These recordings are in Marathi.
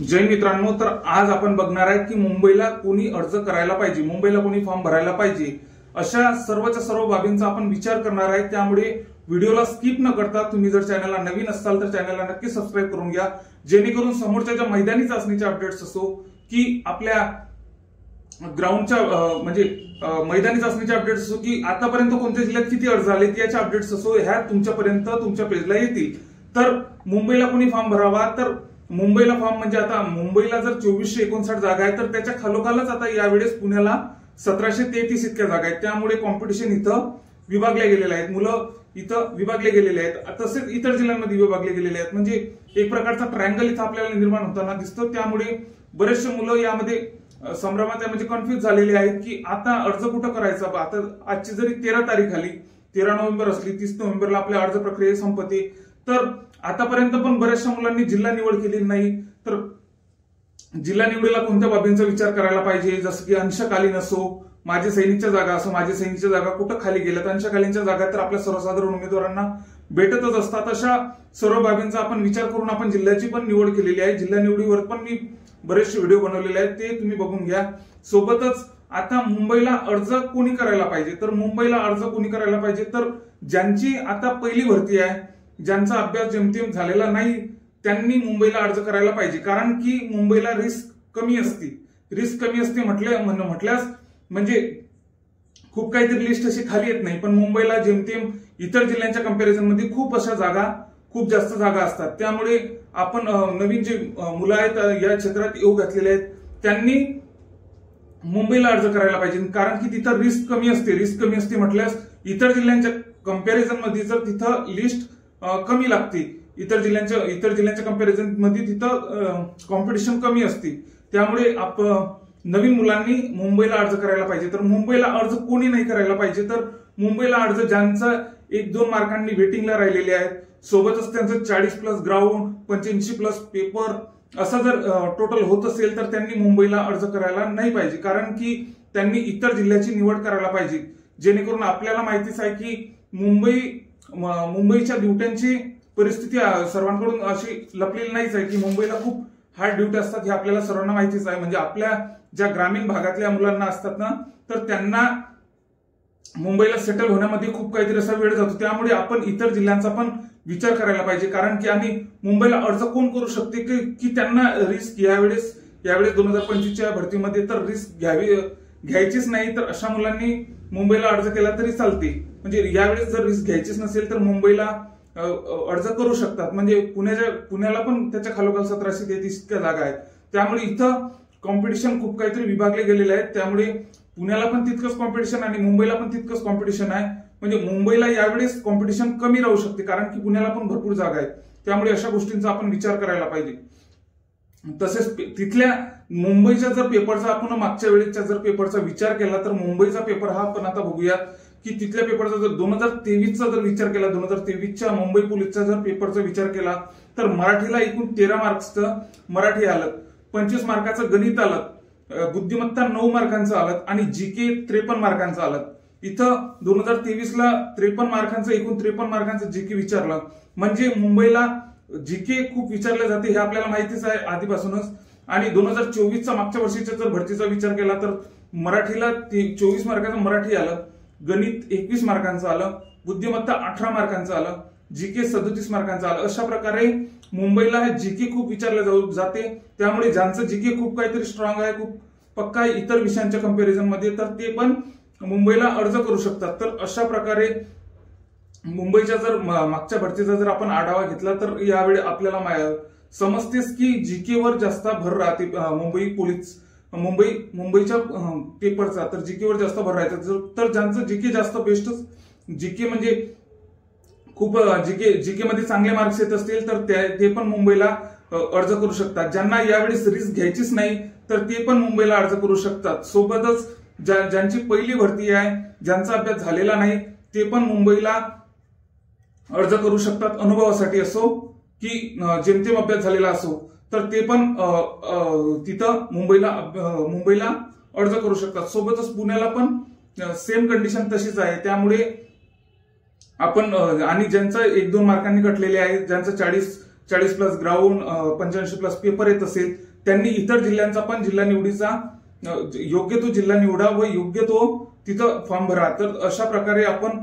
जय मित्रांनो, तर आज आपण बघणार आहे की मुंबईला कोणी अर्ज करायला पाहिजे, मुंबईला कोणी फॉर्म भरायला पाहिजे, अशा सर्वच्या सर्व बाबींचा आपण विचार करणार आहे। त्यामुळे व्हिडिओला स्किप न करता तुम्ही जर चॅनलला नवीन असाल तर चॅनलला नक्की सबस्क्राईब करून घ्या, जेणेकरून समोरच्या ज्या मैदानी चाचणीचे अपडेट्स असो की आपल्या ग्राउंडच्या म्हणजे मैदानी चाचणीचे अपडेट्स असो की आतापर्यंत कोणत्या जिल्ह्यात किती अर्ज आले याचे अपडेट्स असो, ह्या तुमच्यापर्यंत तुमच्या पेजला येतील। तर मुंबईला कोणी फॉर्म भरावा, तर मुंबईला फॉर्म म्हणजे आता मुंबईला जर 2459 जागा आहेत तर त्याच्या खालोखालच आता यावेळेस पुण्याला 1733 इतक्या जागा आहेत। त्यामुळे कॉम्पिटिशन इथं विभागले गेलेले आहेत, मुलं इथं विभागले गेलेले आहेत, तसेच इतर जिल्ह्यांमध्ये विभागले गेलेले आहेत। म्हणजे एक प्रकारचा ट्रायंगल इथं आपल्याला निर्माण होताना दिसतो। त्यामुळे बरेचसे मुलं यामध्ये संभ्रमात म्हणजे कन्फ्युज झालेले आहेत की आता अर्ज कुठं करायचा। आता आजची जरी 13 तारीख आली, 13 नोव्हेंबर असली, 30 नोव्हेंबरला आपल्या अर्ज प्रक्रिया संपते, तर आतापर्यंत पण बऱ्याचशा मुलांनी जिल्हा निवड केलेली नाही। तर जिल्हा निवडीला कोणत्या बाबींचा विचार करायला पाहिजे, जसं की अंशकालीन असो, माझे सैनिकच्या जागा असो, माझे सैनिकच्या जागा कुठं खाली गेल्यात, अंशकालीनच्या जागा तर आपल्या सर्वसाधारण उमेदवारांना भेटतच असतात। अशा सर्व बाबींचा आपण विचार करून आपण जिल्ह्याची पण निवड केलेली आहे। जिल्हा निवडीवर पण मी बरेचसे व्हिडिओ बनवलेले आहेत, ते तुम्ही बघून घ्या। सोबतच आता मुंबईला अर्ज कोणी करायला पाहिजे, तर मुंबईला अर्ज कोणी करायला पाहिजे, तर ज्यांची आता पहिली भरती आहे, ज्यांचा अभ्यास जेमतेम झालेला नाही, त्यांनी मुंबईला अर्ज करायला पाहिजे। कारण की मुंबईला रिस्क कमी असते। रिस्क कमी असते म्हटल्यास म्हणजे खूप काहीतरी लिस्ट अशी खाली येत नाही, पण मुंबईला जेमतेम इतर जिल्ह्यांच्या कंपॅरिझन मध्ये खूप अशा जागा, खूप जास्त जागा असतात। त्यामुळे आपण नवीन जे मुलं आहेत या क्षेत्रात येऊ घातलेले आहेत त्यांनी मुंबईला अर्ज करायला पाहिजे। कारण की तिथं रिस्क कमी असते। रिस्क कमी असते म्हटल्यास इतर जिल्ह्यांच्या कंपॅरिझन मध्ये जर तिथं लिस्ट कमी लागते, इतर जिल्ह्यांच्या कंपॅरिझन मध्ये तिथं कॉम्पिटिशन कमी असते। त्यामुळे नवीन मुलांनी मुंबईला अर्ज करायला पाहिजे। तर मुंबईला अर्ज कोणी नाही करायला पाहिजे, तर मुंबईला अर्ज ज्यांचं 1-2 मार्कांनी वेटिंगला राहिलेले आहेत, सोबतच त्यांचं 40+ ग्राउंड, 85+ पेपर असं जर टोटल होत असेल तर त्यांनी मुंबईला अर्ज करायला नाही पाहिजे। कारण की त्यांनी इतर जिल्ह्याची निवड करायला पाहिजे, जेणेकरून आपल्याला माहितीच आहे की मुंबईच्या ड्युट्यांची परिस्थिती सर्वांकडून अशी लपलेली नाहीच आहे की मुंबईला खूप हार्ड ड्युटी असतात, हे आपल्याला सर्वांना माहितीच आहे। म्हणजे आपल्या ज्या ग्रामीण भागातल्या मुलांना असतात ना, तर त्यांना मुंबईला सेटल होण्यामध्ये खूप काहीतरी असा वेळ जातो। त्यामुळे आपण इतर जिल्ह्यांचा पण विचार करायला पाहिजे। कारण की आणि मुंबईला अर्ज कोण करू शकते की त्यांना रिस्क यावेळेस 2025च्या भरतीमध्ये तर रिस्क घ्यायचीच नाही, तर अशा मुलांनी मुंबईला अर्ज केला तरी चालते। म्हणजे यावेळेस जर रिस्क घ्यायचीच नसेल तर मुंबईला अर्ज करू शकतात। म्हणजे पुण्याला पण त्याच्या खालोखाल 1733 इतक्या जागा आहेत। त्यामुळे इथं कॉम्पिटिशन खूप काहीतरी विभागले गेलेले आहेत। त्यामुळे पुण्याला पण तितकंच कॉम्पिटिशन आणि मुंबईला पण तितकंच कॉम्पिटिशन आहे। म्हणजे मुंबईला यावेळेस कॉम्पिटिशन कमी राहू शकते, कारण की पुण्याला पण भरपूर जागा आहेत। त्यामुळे अशा गोष्टींचा आपण विचार करायला पाहिजे। तसेच तिथल्या मुंबईच्या जर पेपरचा आपण मागच्या वेळेच्या जर पेपरचा विचार केला, तर मुंबईचा पेपर हा आपण आता बघूयात की तिथल्या पेपरचा जर 2023चा जर विचार केला, 2023च्या मुंबई पोलीसचा जर पेपरचा विचार केला, तर मराठीला एकूण 13 मार्क्सचं मराठी आलं, 25 मार्काचं गणित आलं, बुद्धिमत्ता 9 मार्कांचं आलं आणि जीके 53 मार्कांचं आलं। इथं 2023ला 53 मार्कांचं, एकूण 53 मार्कांचं जीके विचारलं। म्हणजे मुंबईला जीके खूप विचारले जाते, हे आपल्याला माहितीच आहे आधीपासूनच। आणि 2024चा मागच्या वर्षीच्या जर भरतीचा विचार केला तर मराठीला 24 मार्काचं मराठी आलं, गणित 21 मार्कांचं आलं, बुद्धिमत्ता 18 मार्कांचं आलं, जीके 37 मार्कांचं आलं। अशा प्रकारे मुंबईला हे जीके खूप विचारले जाते। त्यामुळे ज्यांचं जीके खूप काहीतरी स्ट्रॉंग आहे, खूप पक्का आहे इतर विषयांच्या कंपॅरिझन मध्ये, तर ते पण मुंबईला अर्ज करू शकतात। तर अशा प्रकारे मुंबईच्या जर मागच्या भरतीचा जर आपण आढावा घेतला तर यावेळी आपल्याला समजतेच की जीकेवर जास्त भर राहते मुंबईच्या पेपरचा, तर जीकेवर जास्त भर राहते। तर ज्यांचं जीके जास्त बेस्टच, जीके म्हणजे खूप जीके मध्ये चांगले मार्क्स येत असतील तर ते पण मुंबईला अर्ज करू शकतात। ज्यांना यावेळेस रिस्क घ्यायचीच नाही तर ते पण मुंबईला अर्ज करू शकतात। सोबतच ज्यांची पहिली भरती आहे, ज्यांचा अभ्यास झालेला नाही, ते पण मुंबईला अर्ज करू शकतात। अनुभवासाठी असो की जेमतेम अभ्यास झालेला असो, तर ते पण तिथं मुंबईला अर्ज करू शकतात। सोबतच पुण्याला पण सेम कंडिशन तशीच आहे। त्यामुळे आपण आणि ज्यांचं 1-2 मार्कांनी कटलेले आहेत, ज्यांचं 40+ ग्राउंड 85+ पेपर येत असेल, त्यांनी इतर जिल्ह्यांचा पण जिल्हा निवडीचा योग्य तो जिल्हा निवडा व योग्य तो तिथं फॉर्म भरा. तर अशा प्रकारे आपण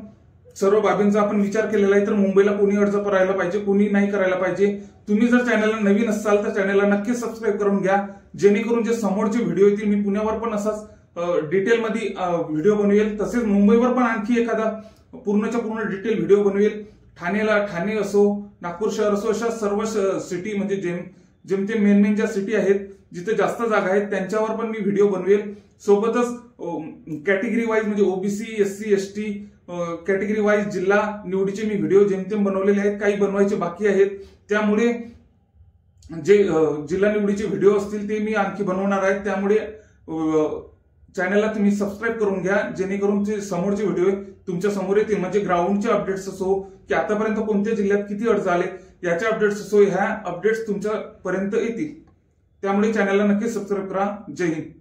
सर्व बाबींचा आपण विचार केलेला आहे. तर मुंबईला कोणी अर्ज करायला पाहिजे, कोणी नाही करायला पाहिजे. तुम्ही जर चॅनलला नवीन असाल तर चॅनलला नक्की सबस्क्राईब करून घ्या, जेणेकरून जे समोरचे व्हिडिओ येतील मी पुण्यावर पण असाच डिटेलमध्ये व्हिडिओ बनवेल. तसेच मुंबईवर पण आणखी एखादा पूर्णच्या पूर्ण डिटेल व्हिडिओ बनवेल. ठाणे असो, नागपूर शहर असो, अशा सर्व सिटी म्हणजे जेमते मेन ज्या सिटी आहेत जिथे जास्त जागा आहेत त्यांच्यावर पण मी व्हिडिओ बनवेल. सोबतच कॅटेगरी वाईज म्हणजे OBC, SC, ST category wise जिल्हा निवडीचे मी व्हिडिओ जेमतेम बनवलेले आहेत, काही बनवायचे बाकी आहेत. त्यामुळे जे जिल्हा निवडीचे व्हिडिओ असतील ते मी आणखी बनवणार आहे. त्यामुळे चॅनलला तुम्ही सबस्क्राईब करून घ्या, जेणेकरून ते समोरचे व्हिडिओ तुमच्या समोर येतील. म्हणजे ग्राउंडचे अपडेट्स असो की आतापर्यंत कोणत्या जिल्ह्यात किती अर्ज आले याचे अपडेट्स असो, ह्या अपडेट्स तुमच्यापर्यंत येतील. त्यामुळे चॅनलला नक्की सबस्क्राईब करा. जय हिंद.